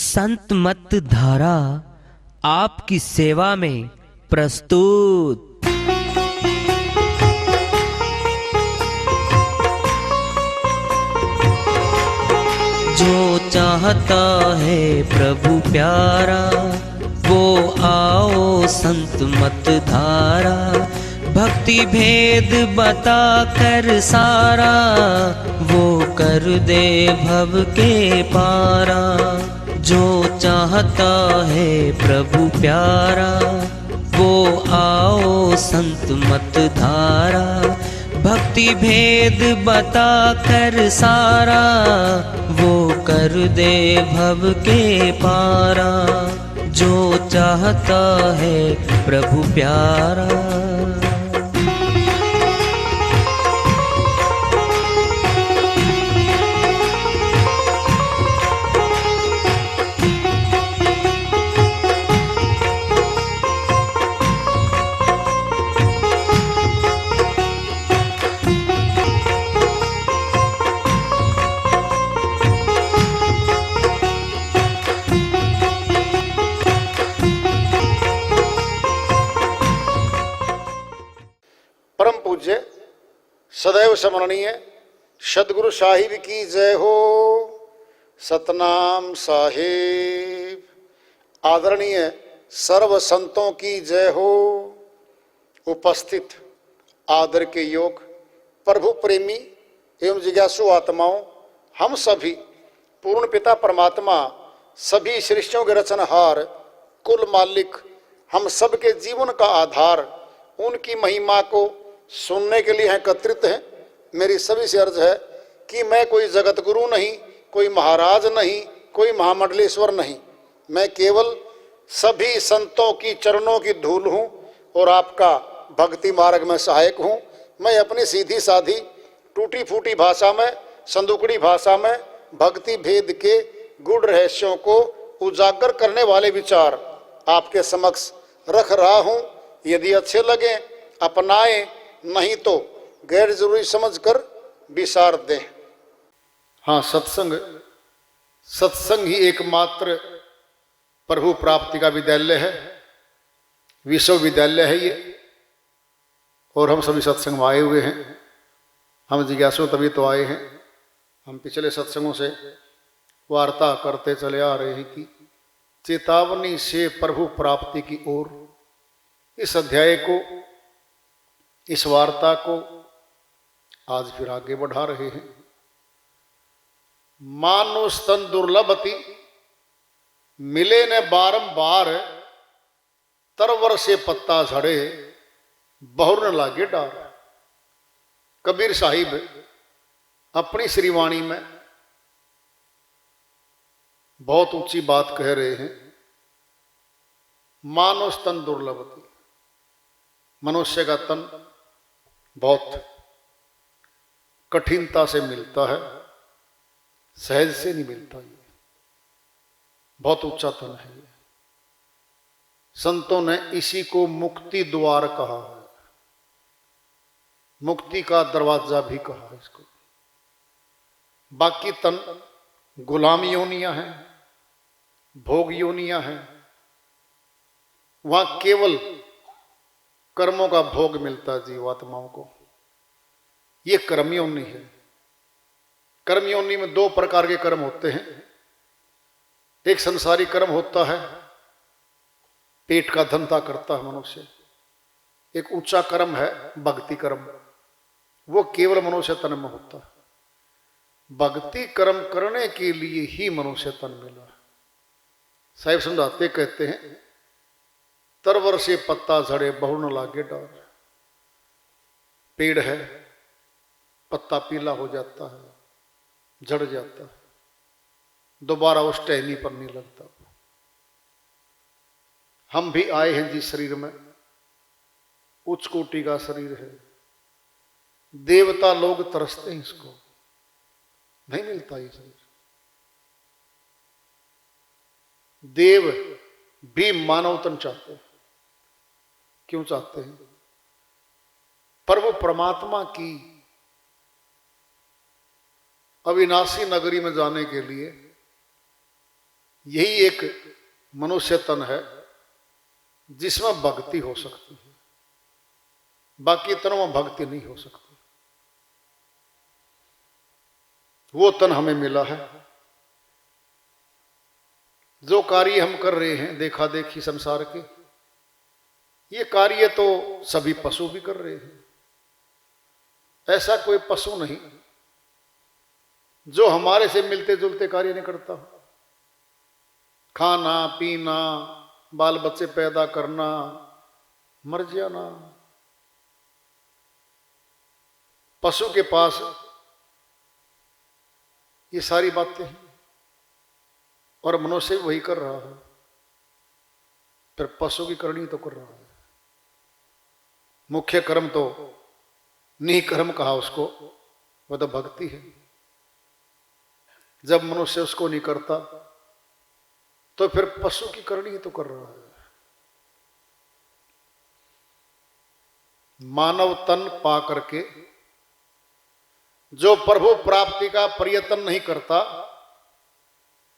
संत मत धारा आपकी सेवा में प्रस्तुत। जो चाहता है प्रभु प्यारा, वो आओ संत मत धारा। भक्ति भेद बता कर सारा, वो कर दे भव के पारा। जो चाहता है प्रभु प्यारा, वो आओ संत मत धारा। भक्ति भेद बता कर सारा, वो कर दे भव के पारा। जो चाहता है प्रभु प्यारा। परम पूज्य सदैव स्मरणीय सदगुरु साहिब की जय हो। सतनाम साहिब। आदरणीय सर्व संतों की जय हो। उपस्थित आदर के योग प्रभु प्रेमी एवं जिज्ञासु आत्माओं, हम सभी पूर्ण पिता परमात्मा, सभी सृष्टियों के रचनहार, कुल मालिक, हम सब के जीवन का आधार, उनकी महिमा को सुनने के लिए एकत्रित हैं। मेरी सभी से अर्ज है कि मैं कोई जगत गुरु नहीं, कोई महाराज नहीं, कोई महामंडलेश्वर नहीं। मैं केवल सभी संतों की चरणों की धूल हूँ और आपका भक्ति मार्ग में सहायक हूँ। मैं अपनी सीधी साधी टूटी फूटी भाषा में, संदुकड़ी भाषा में भक्ति भेद के गूढ़ रहस्यों को उजागर करने वाले विचार आपके समक्ष रख रहा हूँ। यदि अच्छे लगे अपनाएं, नहीं तो गैर जरूरी समझकर विसार दें। हाँ, सत्संग ही एकमात्र प्रभु प्राप्ति का विद्यालय है, विश्वविद्यालय है ये। और हम सभी सत्संग में आए हुए हैं। हम जिज्ञासु तभी तो आए हैं। हम पिछले सत्संगों से वार्ता करते चले आ रहे हैं कि चेतावनी से प्रभु प्राप्ति की ओर। इस अध्याय को, इस वार्ता को आज फिर आगे बढ़ा रहे हैं। मानुस्तन दुर्लभति, मिले न बारंबार, तरवर से पत्ता झड़े, बहुर न लागे डार। कबीर साहिब अपनी श्रीवाणी में बहुत ऊंची बात कह रहे हैं। मानुस्तन दुर्लभति, मनुष्य का तन बहुत कठिनता से मिलता है, सहज से नहीं मिलता। ये बहुत ऊंचा तन है। ये संतों ने इसी को मुक्ति द्वार कहा है, मुक्ति का दरवाजा भी कहा है इसको। बाकी तन गुलाम योनियां हैं, भोग योनियां हैं। वहां केवल कर्मों का भोग मिलता है जीवात्माओं को। ये कर्मयोनि है। कर्मयोनि में दो प्रकार के कर्म होते हैं। एक संसारी कर्म होता है, पेट का धंधा करता है मनुष्य। एक ऊंचा कर्म है भक्ति कर्म, वो केवल मनुष्य तन में होता है। भक्ति कर्म करने के लिए ही मनुष्य तन मिला। साहिब समझाते कहते हैं, तरवर से पत्ता झड़े, बहु न लागे डार। पेड़ है, पत्ता पीला हो जाता है, झड़ जाता है, दोबारा उस टहनी पर नहीं लगता। हम भी आए हैं जिस शरीर में, उच्च कोटि का शरीर है। देवता लोग तरसते हैं इसको, नहीं मिलता ये शरीर। देव भी मानव तन चाहते हैं। क्यों चाहते हैं? प्रभु परमात्मा की अविनाशी नगरी में जाने के लिए यही एक मनुष्य तन है जिसमें भक्ति हो सकती है, बाकी तनों में भक्ति नहीं हो सकती। वो तन हमें मिला है। जो कार्य हम कर रहे हैं देखा देखी संसार के, ये कार्य तो सभी पशु भी कर रहे हैं। ऐसा कोई पशु नहीं जो हमारे से मिलते जुलते कार्य नहीं करता। खाना पीना, बाल बच्चे पैदा करना, मर जाना, पशु के पास ये सारी बातें हैं और मनुष्य भी वही कर रहा है। फिर पशु की करनी तो कर रहा है। मुख्य कर्म तो निःकर्म कहा उसको, वह तो भक्ति है। जब मनुष्य उसको नहीं करता तो फिर पशु की करनी तो कर रहा है। मानव तन पा करके जो प्रभु प्राप्ति का प्रयत्न नहीं करता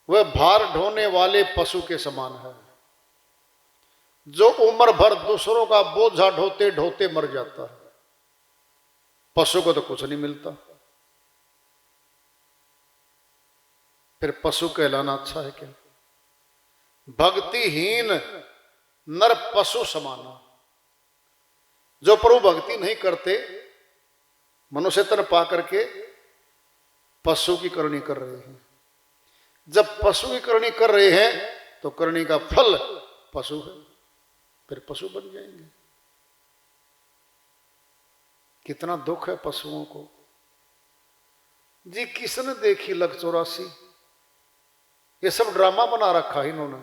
वह भार ढोने वाले पशु के समान है, जो उम्र भर दूसरों का बोझा ढोते ढोते मर जाता है। पशु को तो कुछ नहीं मिलता, फिर पशु कहलाना अच्छा है क्या? भक्तिहीन नर पशु समाना। जो प्रभु भक्ति नहीं करते मनुष्य तन पा करके पशु की करनी कर रहे हैं। जब पशु की करनी कर रहे हैं तो करनी का फल पशु है, फिर पशु बन जाएंगे। कितना दुख है पशुओं को जी। किसने देखी लग 84? ये सब ड्रामा बना रखा है इन्होंने।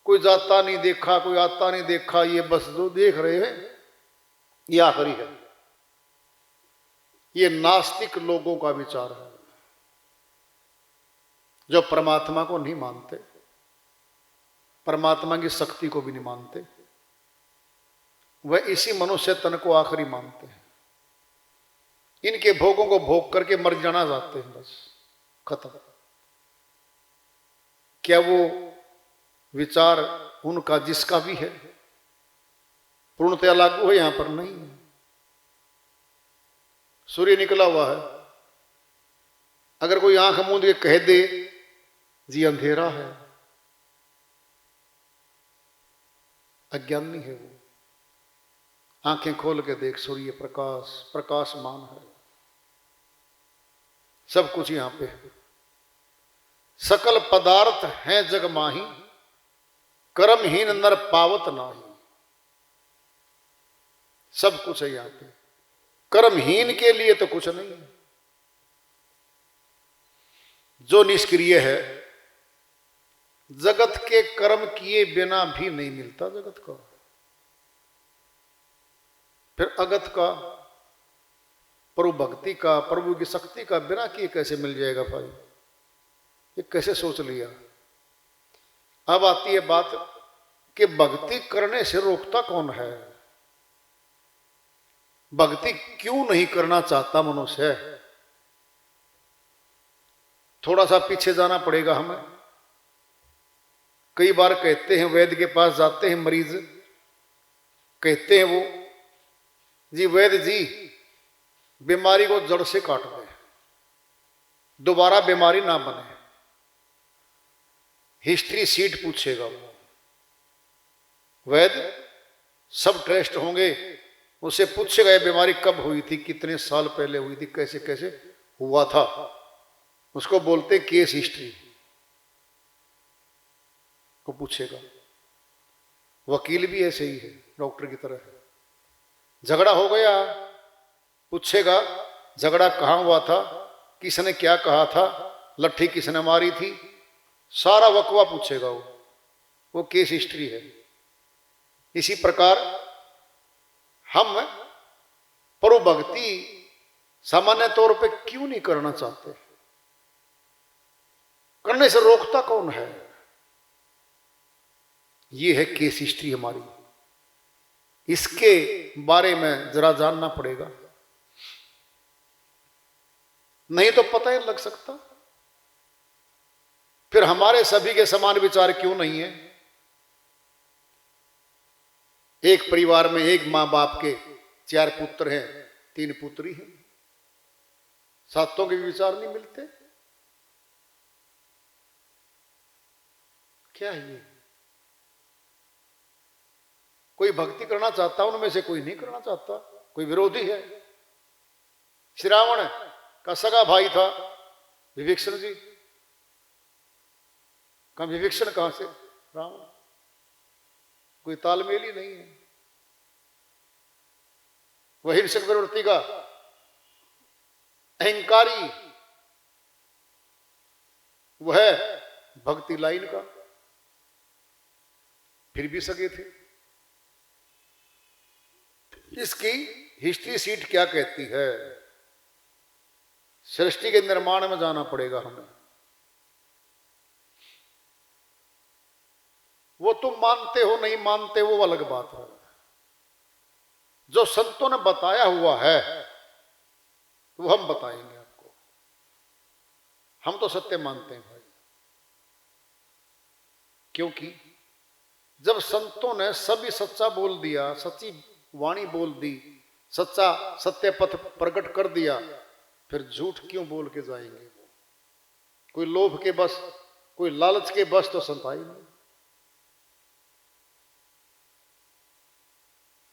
कोई जाता नहीं देखा, कोई आता नहीं देखा, ये बस जो देख रहे हैं ये आखिरी है। ये नास्तिक लोगों का विचार है जो परमात्मा को नहीं मानते, परमात्मा की शक्ति को भी नहीं मानते। वह इसी मनुष्य तन को आखिरी मानते हैं। इनके भोगों को भोग करके मर जाना चाहते हैं, बस खत्म। क्या वो विचार उनका जिसका भी है पूर्णतया लागू है? यहां पर नहीं है। सूर्य निकला हुआ है, अगर कोई आंख मूंद के कह दे जी अंधेरा है, अज्ञानी है वो। आंखें खोल के देख, सूर्य प्रकाश प्रकाशमान है, सब कुछ यहां पे है। सकल पदार्थ हैं जग माही, कर्महीन नर पावत नाही। सब कुछ है यहां पे, कर्महीन के लिए तो कुछ नहीं है। जो निष्क्रिय है, जगत के कर्म किए बिना भी नहीं मिलता जगत का। फिर अगत का, प्रभु भक्ति का, प्रभु की शक्ति का बिना किए कैसे मिल जाएगा भाई? ये कैसे सोच लिया? अब आती है बात कि भक्ति करने से रोकता कौन है? भक्ति क्यों नहीं करना चाहता मनुष्य? थोड़ा सा पीछे जाना पड़ेगा हमें। कई बार कहते हैं, वैद्य के पास जाते हैं मरीज, कहते हैं वो जी वैद्य जी बीमारी को जड़ से काट दें, दोबारा बीमारी ना बने। हिस्ट्री सीट पूछेगा वो वैद्य, सब टेस्ट होंगे, उससे पूछेगा ये बीमारी कब हुई थी, कितने साल पहले हुई थी, कैसे कैसे हुआ था। उसको बोलते केस हिस्ट्री को पूछेगा। वकील भी ऐसे ही है, डॉक्टर की तरह है। झगड़ा हो गया, पूछेगा झगड़ा कहाँ हुआ था, किसने क्या कहा था, लट्ठी किसने मारी थी, सारा वकवा पूछेगा वो केस हिस्ट्री है। इसी प्रकार हम प्रभु भक्ति सामान्य तौर पे क्यों नहीं करना चाहते? करने से रोकता कौन है? ये है केस हिस्ट्री हमारी। इसके बारे में जरा जानना पड़ेगा, नहीं तो पता ही लग सकता। फिर हमारे सभी के समान विचार क्यों नहीं है? एक परिवार में एक मां बाप के 4 पुत्र हैं, 3 पुत्री हैं, सातों के भी विचार नहीं मिलते। क्या है ये? कोई भक्ति करना चाहता, उनमें से कोई नहीं करना चाहता, कोई विरोधी है। श्री रावण का सगा भाई था विभीषण जी, कहा विभीषण कहां से? रावण। कोई तालमेल ही नहीं है। वही हिंसक प्रवृत्ति का, अहंकारी, वह भक्ति लाइन का, फिर भी सगे थे। इसकी हिस्ट्री सीट क्या कहती है? सृष्टि के निर्माण में जाना पड़ेगा हमें। वो तुम मानते हो नहीं मानते वो अलग बात है। जो संतों ने बताया हुआ है वो हम बताएंगे आपको। हम तो सत्य मानते हैं भाई, क्योंकि जब संतों ने सभी सच्चा बोल दिया, सच्ची वाणी बोल दी, सच्चा सत्य पथ प्रकट कर दिया, फिर झूठ क्यों बोल के जाएंगे? कोई लोभ के बस, कोई लालच के बस तो संत आए नहीं।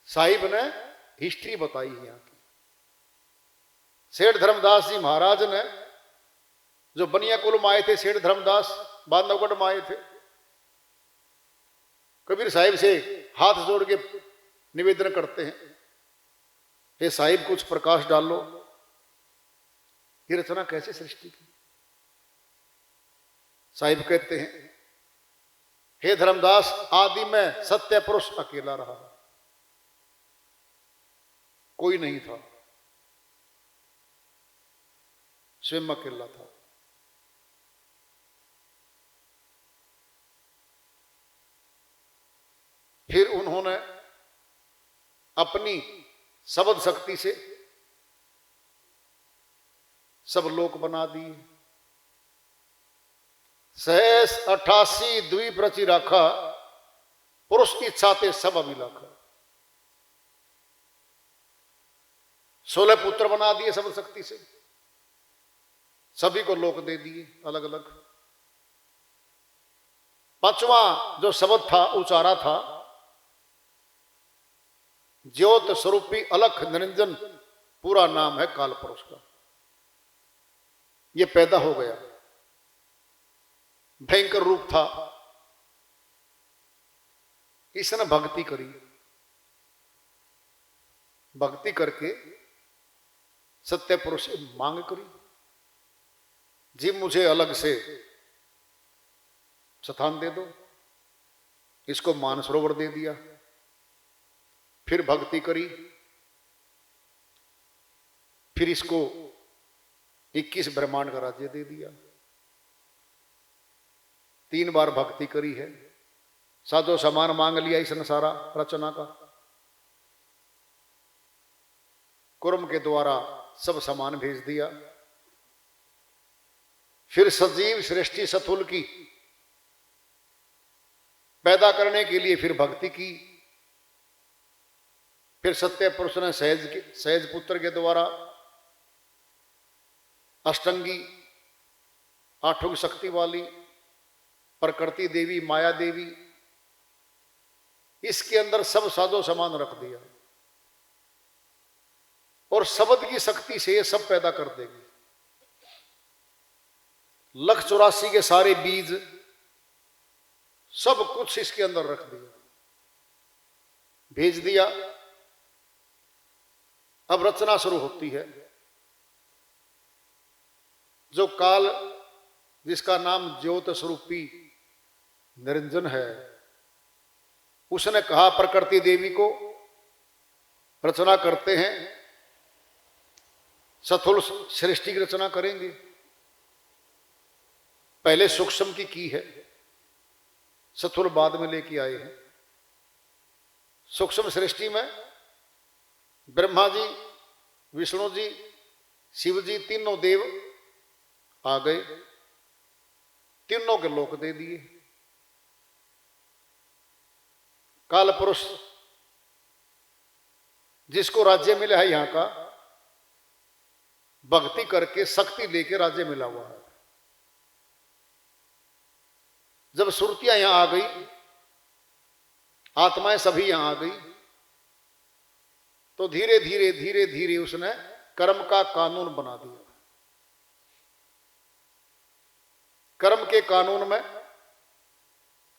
साहिब ने हिस्ट्री बताई यहां की। सेठ धर्मदास जी महाराज ने, जो बनियाकुल में आए थे, सेठ धर्मदास बांधवगढ़ में आए थे, कबीर साहिब से हाथ जोड़ के निवेदन करते हैं, हे साहिब कुछ प्रकाश डालो, ये रचना कैसे सृष्टि की? साहिब कहते हैं, हे धर्मदास, आदि में सत्य पुरुष अकेला रहा, कोई नहीं था, स्वयं अकेला था। फिर उन्होंने अपनी शब्द शक्ति से सब लोक बना दिए। 88 द्वीप रचि राखा, पुरुष की इच्छा ते सब अभिलाखा। 16 पुत्र बना दिए शब्द शक्ति से, सभी को लोक दे दिए अलग अलग। 5वां जो शब्द था, उचारा था, ज्योत स्वरूपी अलख निरंजन, पूरा नाम है काल पुरुष का। यह पैदा हो गया, भयंकर रूप था। इसने भक्ति करी, भक्ति करके सत्य पुरुष से मांग करी, जी मुझे अलग से स्थान दे दो। इसको मानसरोवर दे दिया। फिर भक्ति करी, फिर इसको 21 ब्रह्मांड का राज्य दे दिया। 3 बार भक्ति करी है, साधो समान मांग लिया इसने सारा रचना का। कुर्म के द्वारा सब समान भेज दिया। फिर सजीव सृष्टि सथुल की पैदा करने के लिए फिर भक्ति की। फिर सत्य पुरुष ने सहज पुत्र के द्वारा अष्टंगी, 8 शक्ति वाली प्रकृति देवी, माया देवी, इसके अंदर सब साधो समान रख दिया और शब्द की शक्ति से ये सब पैदा कर देगी। 184 के सारे बीज, सब कुछ इसके अंदर रख दिया, भेज दिया। अब रचना शुरू होती है। जो काल, जिसका नाम ज्योत स्वरूपी निरंजन है, उसने कहा प्रकृति देवी को रचना करते हैं, सथुल सृष्टि की रचना करेंगे। पहले सूक्ष्म की है, सथुल बाद में लेके आए हैं। सूक्ष्म सृष्टि में ब्रह्मा जी, विष्णु जी, शिव जी, तीनों देव आ गए। तीनों के लोक दे दिए। काल पुरुष जिसको राज्य मिला है यहां का, भक्ति करके शक्ति लेके राज्य मिला हुआ है। जब सुरतियां यहां आ गई, आत्माएं सभी यहां आ गई, तो धीरे धीरे धीरे धीरे उसने कर्म का कानून बना दिया। कर्म के कानून में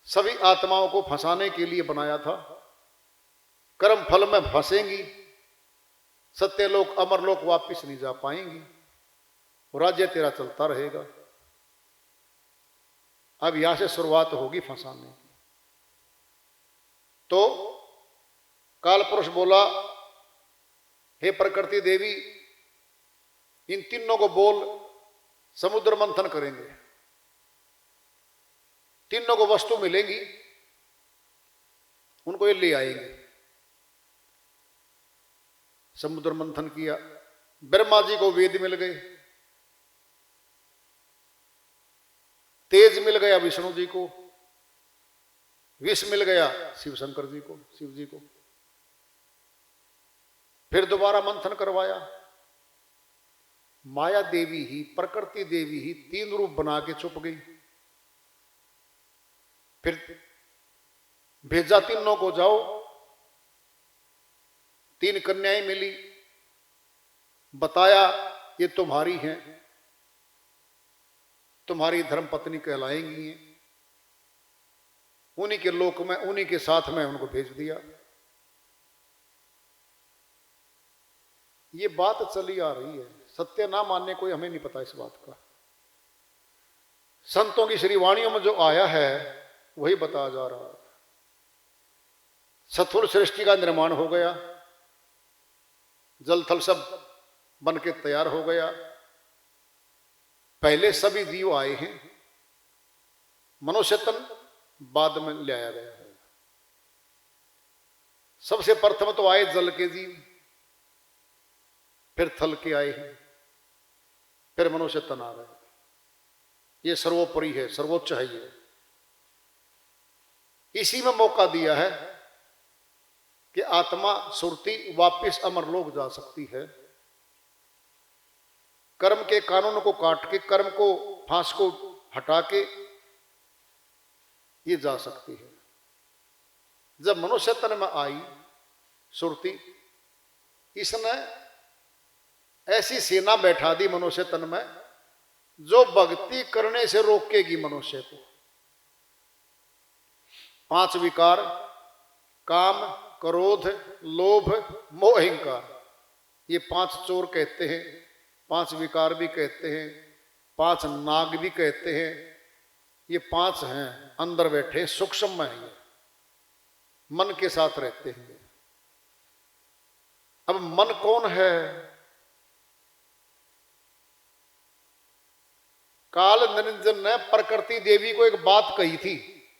सभी आत्माओं को फंसाने के लिए बनाया था। कर्म फल में फंसेंगी, सत्यलोक अमरलोक वापिस नहीं जा पाएंगी, राज्य तेरा चलता रहेगा। अब यहां से शुरुआत होगी फंसाने की। तो काल पुरुष बोला, हे प्रकृति देवी, इन तीनों को बोल, समुद्र मंथन करेंगे, तीनों को वस्तु मिलेंगी, उनको ये ले आएंगे। समुद्र मंथन किया। ब्रह्मा जी को वेद मिल गए, तेज मिल गया विष्णु जी को, विष मिल गया शिव शंकर जी को, शिव जी को। फिर दोबारा मंथन करवाया। माया देवी ही, प्रकृति देवी ही तीन रूप बना के छुप गई। फिर भेजा तीनों को, जाओ। तीन कन्याएं मिली, बताया ये तुम्हारी हैं, तुम्हारी धर्मपत्नी कहलाएंगी। उन्हीं के लोक में, उन्हीं के साथ में उनको भेज दिया। ये बात चली आ रही है, सत्य ना मानने कोई हमें नहीं पता इस बात का। संतों की श्री वाणियों में जो आया है वही बताया जा रहा है। सत्वुर सृष्टि का निर्माण हो गया, जल थल सब बन के तैयार हो गया। पहले सभी जीव आए हैं, मनुष्य तन बाद में ले आया गया है। सबसे प्रथम तो आए जल के जीव, फिर थल के आए हैं, फिर मनुष्य तन आ गए। ये सर्वोपरि है, सर्वोच्च है। ये इसी में मौका दिया है कि आत्मा सुरती वापिस अमरलोक जा सकती है। कर्म के कानून को काट के, कर्म को फांस को हटा के ये जा सकती है। जब मनुष्य तन में आई सुरती, इसने ऐसी सेना बैठा दी मनुष्य तन में जो भक्ति करने से रोकेगी मनुष्य को। 5 विकार, काम, क्रोध, लोभ, मोह, अहंकार, ये 5 चोर कहते हैं, 5 विकार भी कहते हैं, 5 नाग भी कहते हैं। ये 5 हैं, अंदर बैठे, सूक्ष्म में है, मन के साथ रहते हैं। अब मन कौन है? काल निरंजन ने प्रकृति देवी को एक बात कही थी,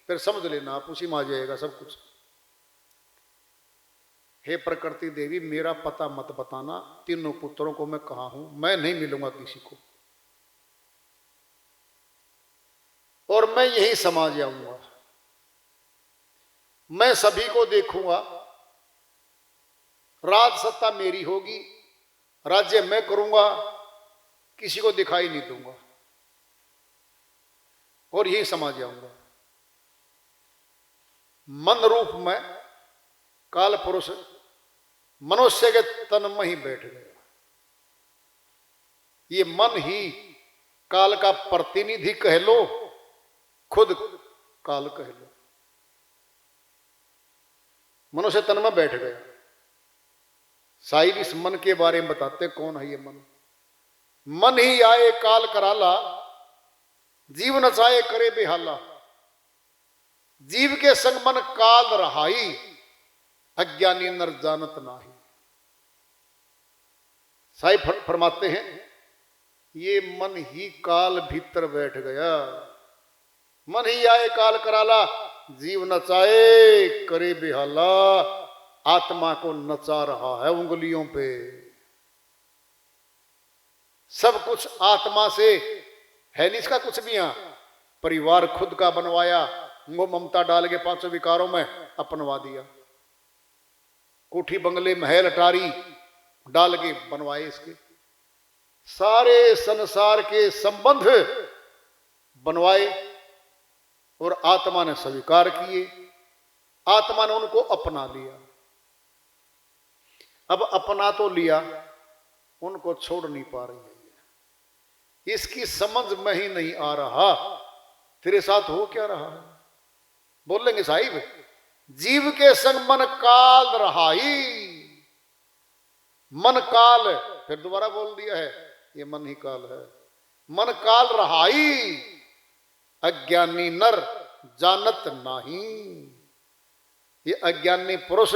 फिर समझ लेना आप, उसी में आ जाएगा सब कुछ। हे प्रकृति देवी, मेरा पता मत बताना, तीनों पुत्रों को मैं कहा हूं, मैं नहीं मिलूंगा किसी को, और मैं यही समा जाऊंगा। मैं सभी को देखूंगा, राज सत्ता मेरी होगी, राज्य मैं करूंगा, किसी को दिखाई नहीं दूंगा, और यही समा जाऊंगा। मन रूप में काल पुरुष मनुष्य के तन में ही बैठ गया। ये मन ही काल का प्रतिनिधि कह लो, खुद काल कह लो, मनुष्य तन में बैठ गया। साहिब इस मन के बारे में बताते, कौन है ये मन? मन ही आए काल कराला, जीव नचाए करे बेहाला। जीव के संग मन काल रहाई, अज्ञानी नर जानत नाही। साहिब फरमाते हैं, ये मन ही काल भीतर बैठ गया। मन ही आए काल कराला, जीव नचाए करे बेहाला। आत्मा को नचा रहा है उंगलियों पे। सब कुछ आत्मा से है नहीं, इसका कुछ भी यहां परिवार खुद का बनवाया, मोह ममता डाल के पांचों विकारों में अपनवा दिया। कोठी बंगले महल अटारी डाल के बनवाए इसके, सारे संसार के संबंध बनवाए और आत्मा ने स्वीकार किए, आत्मा ने उनको अपना लिया। अब अपना तो लिया, उनको छोड़ नहीं पा रही है। इसकी समझ में ही नहीं आ रहा तेरे साथ हो क्या रहा है। बोलेंगे साहिब, जीव के संग मन काल रहाई, मन काल, फिर दोबारा बोल दिया है, ये मन ही काल है। मन काल रहाई, अज्ञानी नर जानत नाही। ये अज्ञानी पुरुष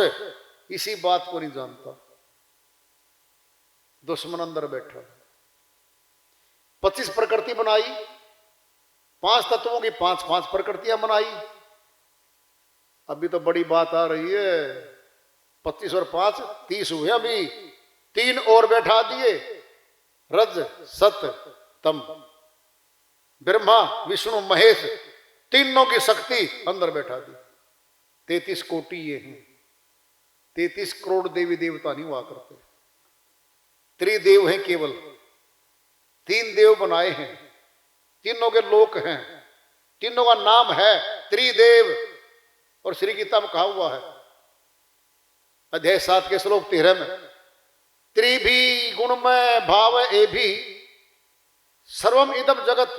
इसी बात को नहीं जानता। दुश्मन अंदर बैठा, 25 प्रकृति बनाई, 5 तत्वों की 5-5 प्रकृतियां बनाई। अभी तो बड़ी बात आ रही है, 25 और 5 30 हुए, अभी 3 और बैठा दिए, रज सत तम, ब्रह्मा विष्णु महेश, तीनों की शक्ति अंदर बैठा दी। 33 कोटि ये हैं, 33 करोड़ देवी देवता नहीं हुआ करते, त्रिदेव हैं केवल, 3 देव बनाए हैं, तीनों के लोक हैं, तीनों का नाम है त्रिदेव। और श्री गीता में कहा हुआ है अध्याय 7 के श्लोक 13 में, त्रिभी गुणमय भाव ए भी सर्वम इदम जगत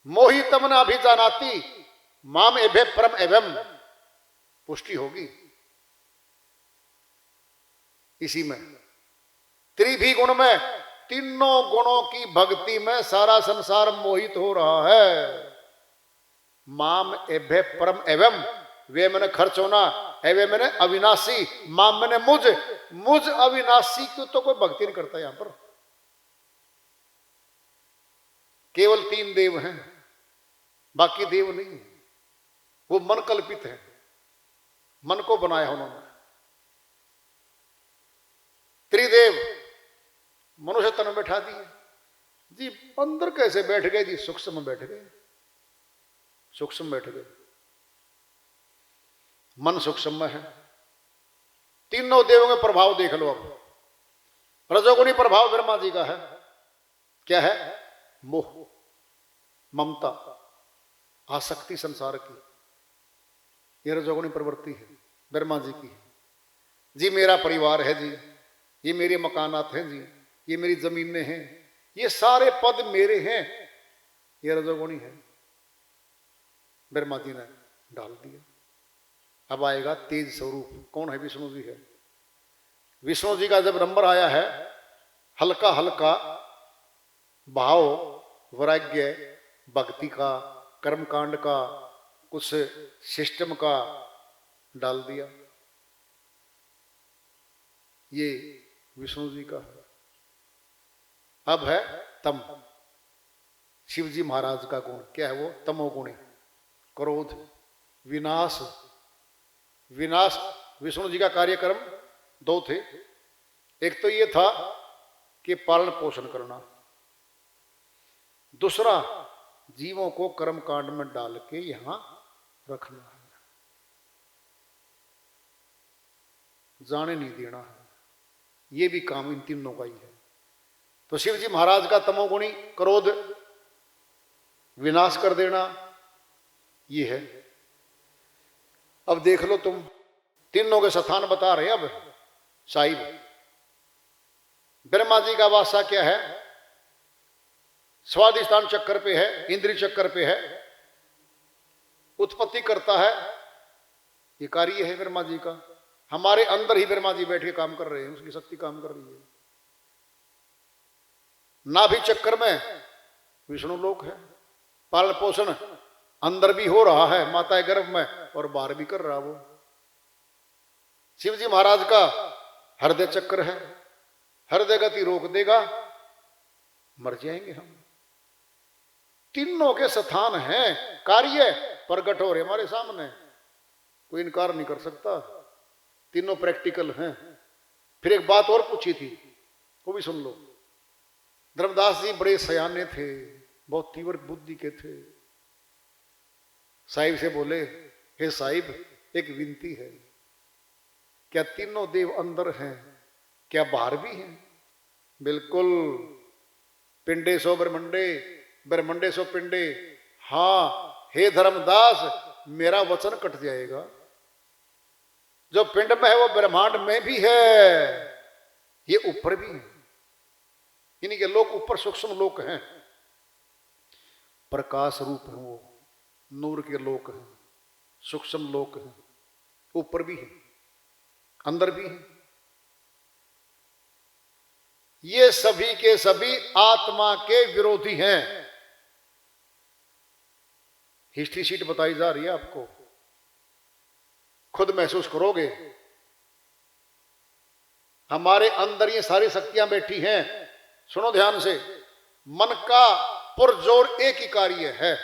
मोहितम न अभिजानाति माम एभे परम एवं। पुष्टि होगी इसी में। त्रिभी गुण में, तीनों गुणों की भक्ति में सारा संसार मोहित हो रहा है। माम एभे परम एवं, वे मैंने खर्च होना, एवे मैंने अविनाशी, माम मैंने मुझ अविनाशी की तो कोई भक्ति नहीं करता। यहां पर केवल 3 देव हैं, बाकी देव नहीं, वो मन कल्पित है, मन को बनाया उन्होंने। त्रिदेव मनुष्य तन में बैठा दिए जी। अंदर कैसे बैठ गए जी? सूक्ष्म में बैठ गए, सूक्ष्म बैठ गए, मन सूक्ष्म में है। तीनों देवों के प्रभाव देख लो। अब रजोगुणी प्रभाव ब्रह्मा जी का है, क्या है? मोह, ममता, आसक्ति संसार की, ये रजोगुणी प्रवृत्ति है ब्रह्मा जी की। जी मेरा परिवार है जी, ये मेरे मकानात हैं जी, ये मेरी जमीनें हैं, ये सारे पद मेरे हैं, ये रजोगुणी है, ब्रह्मा जी ने डाल दिया। अब आएगा तेज स्वरूप, कौन है? विष्णु जी है। विष्णु जी का जब नंबर आया है, हल्का हल्का भाव, वैराग्य, भक्ति का, कर्मकांड का, कुछ सिस्टम का डाल दिया, ये विष्णु जी का है। अब है तम, शिव जी महाराज का गुण क्या है? वो तमोगुणी, क्रोध, विनाश। विनाश विष्णु जी का कार्यक्रम 2 थे। एक तो ये था कि पालन पोषण करना, दूसरा जीवों को कर्म कांड में डाल के यहां रखना है, जाने नहीं देना है। ये भी काम इन तीनों का ही है। तो शिव जी महाराज का तमोगुणी क्रोध, विनाश कर देना, ये है। अब देख लो तुम, तीनों के स्थान बता रहे हैं अब साहिब। ब्रह्मा जी का वासा क्या है? स्वादिष्ठान चक्कर पे है, इंद्रिय चक्कर पे है, उत्पत्ति करता है, ये कार्य है ब्रह्मा जी का। हमारे अंदर ही ब्रह्मा जी बैठ के काम कर रहे हैं, उसकी शक्ति काम कर रही है। नाभि चक्कर में विष्णु लोक है, पालन पोषण अंदर भी हो रहा है माता गर्भ में, और बाहर भी कर रहा वो। शिव जी महाराज का हृदय चक्र है, हृदय गति रोक देगा, मर जाएंगे हम। तीनों के स्थान हैं, कार्य प्रकट हो रहे हमारे सामने, कोई इनकार नहीं कर सकता। तीनों प्रैक्टिकल हैं। फिर एक बात और पूछी थी, वो भी सुन लो। धर्मदास जी बड़े सयाने थे, बहुत तीव्र बुद्धि के थे। साहिब से बोले, हे साहिब एक विनती है, क्या तीनों देव अंदर हैं, क्या बाहर भी हैं? बिल्कुल, पिंडे सो ब्रह्मंडे, ब्रह्मंडे सो पिंडे। हाँ हे धर्मदास, मेरा वचन कट जाएगा। जो पिंड में है वो ब्रह्मांड में भी है, ये ऊपर भी है। इनके लोक ऊपर सूक्ष्म लोक हैं, प्रकाश रूप है, वो नूर के लोक हैं, सूक्ष्म लोक हैं, ऊपर भी है अंदर भी है। ये सभी के सभी आत्मा के विरोधी हैं। हिस्ट्री शीट बताई जा रही है आपको, खुद महसूस करोगे। हमारे अंदर ये सारी शक्तियां बैठी हैं। सुनो ध्यान से, मन का पुरजोर एक ही कार्य है,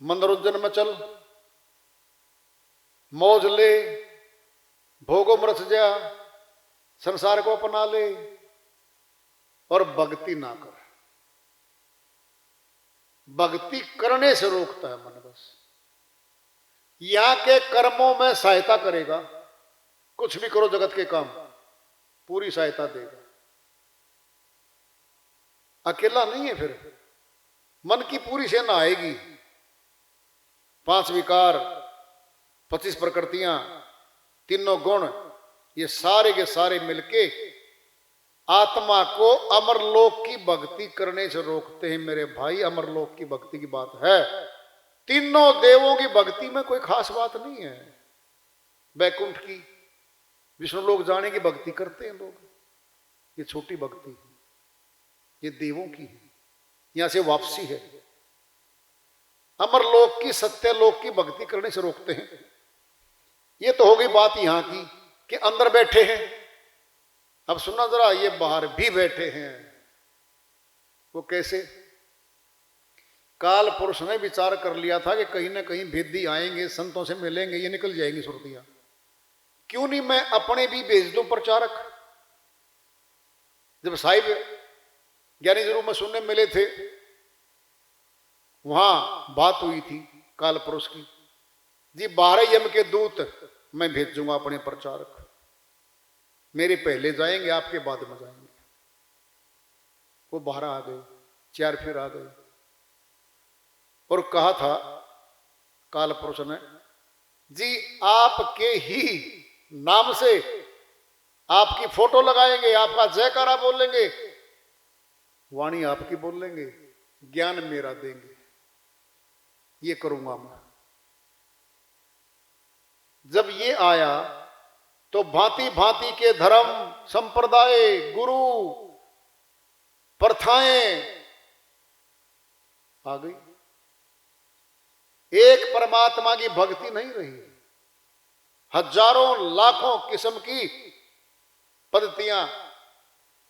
मनोरंजन में चल, मौज ले, भोगो मरस जा, संसार को अपना ले और भक्ति ना कर। भक्ति करने से रोकता है मन बस। यहां के कर्मों में सहायता करेगा, कुछ भी करो जगत के काम, पूरी सहायता देगा। अकेला नहीं है, फिर मन की पूरी सेना आएगी। 5 विकार, 25 प्रकृतियां, तीनों गुण, ये सारे के सारे मिलके आत्मा को अमरलोक की भक्ति करने से रोकते हैं। मेरे भाई, अमरलोक की भक्ति की बात है। तीनों देवों की भक्ति में कोई खास बात नहीं है। वैकुंठ की, विष्णु लोग जाने की भक्ति करते हैं लोग, ये छोटी भक्ति, ये देवों की है, यहां से वापसी है। अमरलोक की, सत्यलोक की भक्ति करने से रोकते हैं। ये तो हो गई बात यहां की कि अंदर बैठे हैं। अब सुना जरा, ये बाहर भी बैठे हैं। वो कैसे? काल पुरुष ने विचार कर लिया था कि कहीं ना कहीं भेदी आएंगे, संतों से मिलेंगे, ये निकल जाएंगी सुरतियां। क्यों नहीं मैं अपने भी भेज दूं प्रचारक। जब साहिब ज्ञानी जरूर में सुनने मिले थे, वहां बात हुई थी काल पुरुष की, जी 12 यम के दूत मैं भेजूंगा अपने प्रचारक, मेरे पहले जाएंगे, आपके बाद में जाएंगे। वो 12 आ गए, 4 फिर आ गए और कहा था काल पुरुष ने, जी आपके ही नाम से आपकी फोटो लगाएंगे, आपका जयकारा बोलेंगे, वाणी आपकी बोलेंगे, ज्ञान मेरा देंगे, ये करूंगा मैं। जब ये आया तो भांति भांति के धर्म, संप्रदाय, गुरु, प्रथाएं आ गई। एक परमात्मा की भक्ति नहीं रही। हजारों लाखों किस्म की पद्धतियां,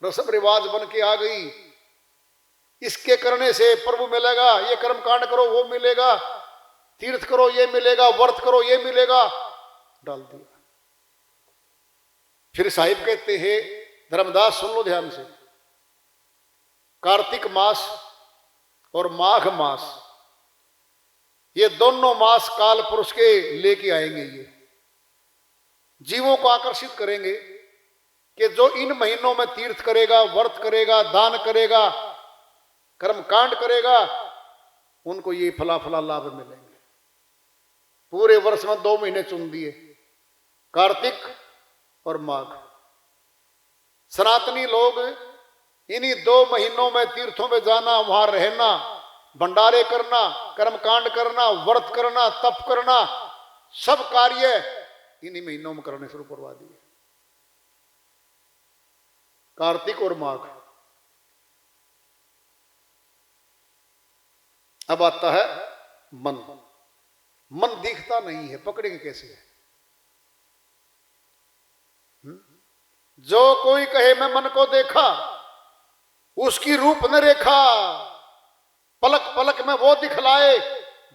रस्म रिवाज बन के आ गई। इसके करने से प्रभु मिलेगा, ये कर्म कांड करो वो मिलेगा, तीर्थ करो ये मिलेगा, व्रत करो ये मिलेगा, डाल दिया। फिर साहिब कहते हैं, धर्मदास सुन लो ध्यान से, कार्तिक मास और माघ मास, ये दोनों मास काल पुरुष के लेके आएंगे। ये जीवों को आकर्षित करेंगे कि जो इन महीनों में तीर्थ करेगा, व्रत करेगा, दान करेगा, कर्म कांड करेगा, उनको ये फला फला लाभ मिलेंगे। पूरे वर्ष में 2 महीने चुन दिए, कार्तिक और माघ। सनातनी लोग इन्हीं 2 महीनों में तीर्थों में जाना, वहां रहना, भंडारे करना, कर्मकांड करना, व्रत करना, तप करना, सब कार्य इन्हीं महीनों में करने शुरू करवा दिए, कार्तिक और माघ। अब आता है मन। मन दिखता नहीं है, पकड़ेंगे कैसे है? जो कोई कहे मैं मन को देखा, उसकी रूप न रेखा, पलक पलक में वो दिखलाए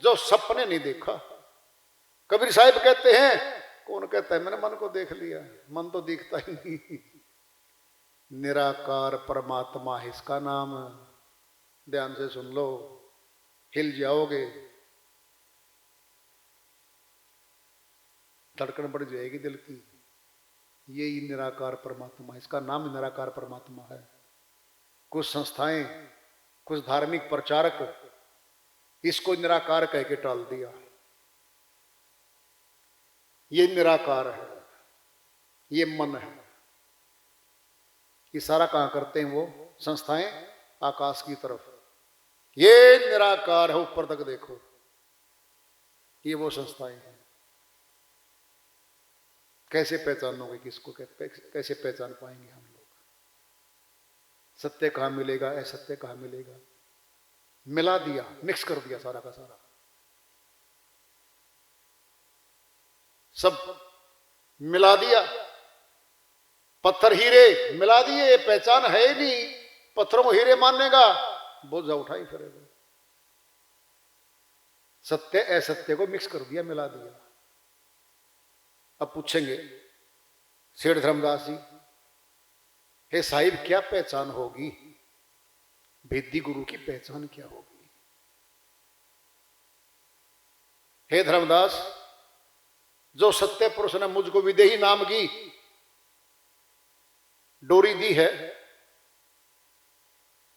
जो सपने नहीं देखा। कबीर साहिब कहते हैं, कौन कहता है मैंने मन को देख लिया, मन तो दिखता ही नहीं। निराकार परमात्मा है इसका नाम। ध्यान से सुन लो, हिल जाओगे। धड़कन बढ़ जाएगी दिल की। यही निराकार परमात्मा, इसका नाम निराकार परमात्मा है। कुछ संस्थाएं, कुछ धार्मिक प्रचारक इसको निराकार कह के टाल दिया। ये निराकार है, ये मन है। इशारा कहां करते हैं वो संस्थाएं? आकाश की तरफ। ये निराकार है, ऊपर तक देखो, ये वो संस्थाएं हैं। कैसे पहचानोगे किसको? कैसे पहचान पाएंगे हम लोग? सत्य कहां मिलेगा, असत्य कहां मिलेगा? मिला दिया, मिक्स कर दिया सारा का सारा, सब मिला दिया। पत्थर हीरे मिला दिए, ये पहचान है ही नहीं। पत्थरों को हीरे मानेगा, बोझा उठाई फिरेगा। सत्य असत्य को मिक्स कर दिया, मिला दिया। अब पूछेंगे सेठ धर्मदास जी, हे साहिब क्या पहचान होगी? भेदी गुरु की पहचान क्या होगी? हे धर्मदास, जो सत्य पुरुष ने मुझको विदेही नाम की डोरी दी है,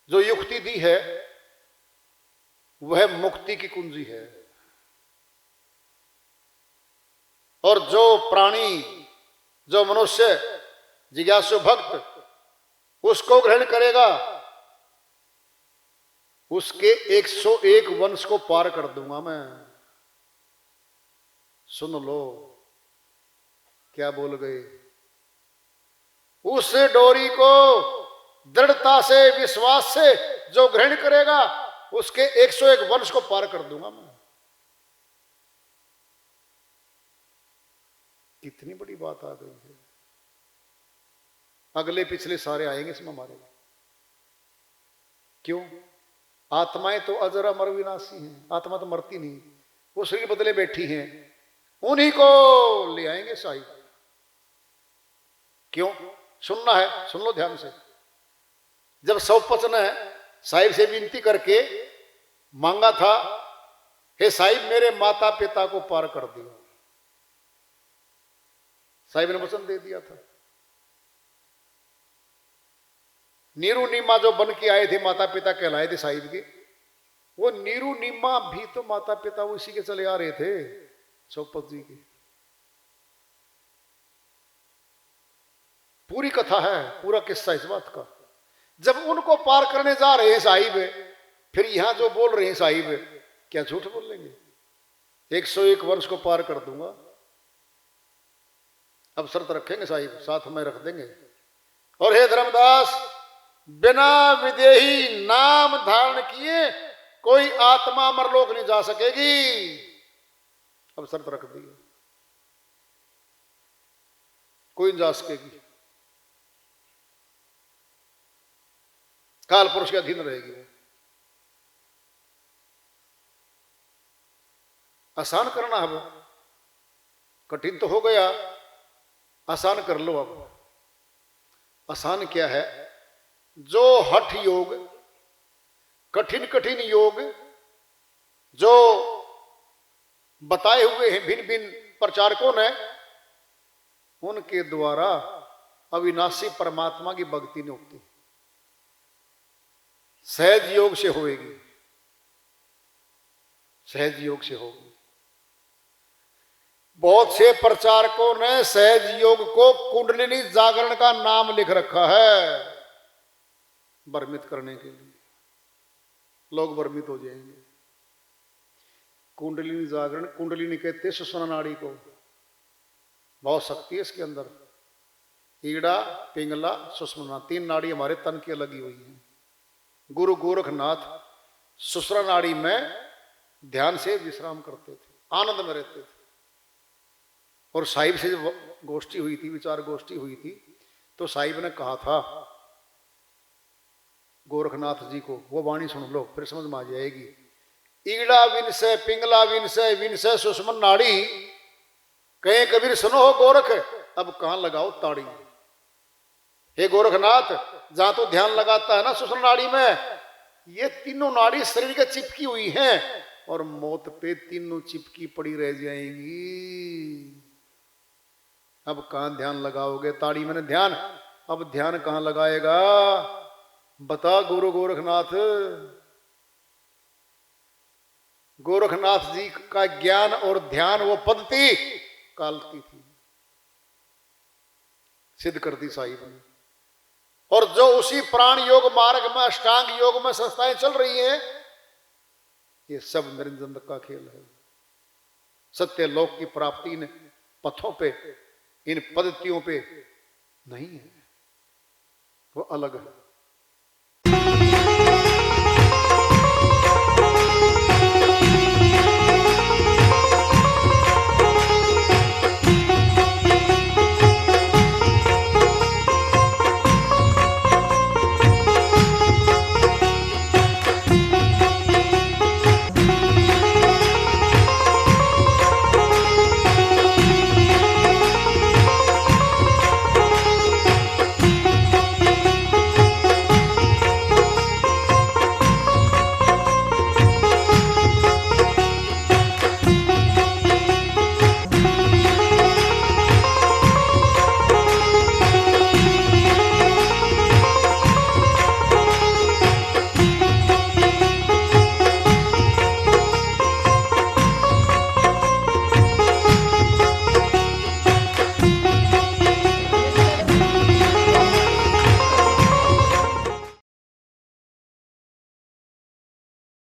जो युक्ति दी है, वह मुक्ति की कुंजी है। और जो प्राणी, जो मनुष्य जिज्ञासु भक्त उसको ग्रहण करेगा, उसके 101 वंश को पार कर दूंगा मैं। सुन लो क्या बोल गए। उस डोरी को दृढ़ता से, विश्वास से जो ग्रहण करेगा, उसके 101 वंश को पार कर दूंगा मैं। कितनी बड़ी बात आ गई है। अगले पिछले सारे आएंगे इसमें हमारे। क्यों? आत्माएं तो अजर अमर विनाशी हैं, आत्मा तो मरती नहीं, वो शरीर बदले बैठी हैं, उन्हीं को ले आएंगे साहिब। क्यों? सुनना है, सुन लो ध्यान से। जब सौपच ने साहिब से विनती करके मांगा था, हे साहिब मेरे माता पिता को पार कर दिया, साहिब ने वचन दे दिया था। नीरू नीमा जो बन के आए थे, माता पिता कहलाए थे साहिब के, वो नीरू नीमा भी तो माता पिता उसी के चले आ रहे थे, सौपत जी के। पूरी कथा है, पूरा किस्सा इस बात का। जब उनको पार करने जा रहे हैं साहिब, फिर यहां जो बोल रहे हैं साहिब, क्या झूठ बोल लेंगे? 101 वर्ष को पार कर दूंगा। अब शर्त रखेंगे साहिब, साथ में रख देंगे। और हे धर्मदास, बिना विदेही नाम धारण किए कोई आत्मा अमरलोक नहीं जा सकेगी। अब शर्त रख दी, कोई नहीं जा सकेगी, काल पुरुष के अधीन रहेगी। आसान करना, अब कठिन तो हो गया, आसान कर लो। अब आसान क्या है? जो हठ योग, कठिन कठिन योग जो बताए हुए हैं भिन्न भिन्न प्रचारकों ने, उनके द्वारा अविनाशी परमात्मा की भक्ति नहीं होती, सहज योग से होएगी, सहज योग से होगी। बहुत से प्रचारकों ने सहज योग को कुंडलिनी जागरण का नाम लिख रखा है, भ्रमित करने के लिए। लोग भ्रमित हो जाएंगे। कुंडलिनी जागरण, कुंडलिनी कहते सुषुम्ना नाड़ी को, बहुत शक्ति है इसके अंदर। ईड़ा, पिंगला, सुषुम्ना, 3 नाड़ी हमारे तन की लगी हुई है। गुरु गोरखनाथ सुषुम्ना नाड़ी में ध्यान से विश्राम करते थे, आनंद में रहते थे। और साहिब से जब गोष्ठी हुई थी, विचार गोष्ठी हुई थी, तो साहिब ने कहा था गोरखनाथ जी को, वो वाणी सुन लो फिर समझ में आ जाएगी। ईड़ा विनसे, पिंगला विनसे, विनसे सुषुम्ना नाड़ी, कहे कबीर सुनो हो गोरख, अब कहां लगाओ ताड़ी। हे गोरखनाथ, जहां तो ध्यान लगाता है ना सुषुम्ना नाड़ी में, ये तीनों नाड़ी शरीर के चिपकी हुई हैं, और मौत पे तीनों चिपकी पड़ी रह जाएंगी। अब कहां ध्यान लगाओगे? ताड़ी मैंने ध्यान, अब ध्यान कहां लगाएगा? बता गुरु गोरखनाथ। गोरखनाथ जी का ज्ञान और ध्यान वो पद्धति काल की थी, सिद्ध कर दी साहिब ने। और जो उसी प्राण योग मार्ग में, अष्टांग योग में संस्थाएं चल रही हैं, ये सब निरंजन का खेल है। सत्य लोक की प्राप्ति इन पथों पे, इन पद्धतियों पे नहीं है, वो अलग है।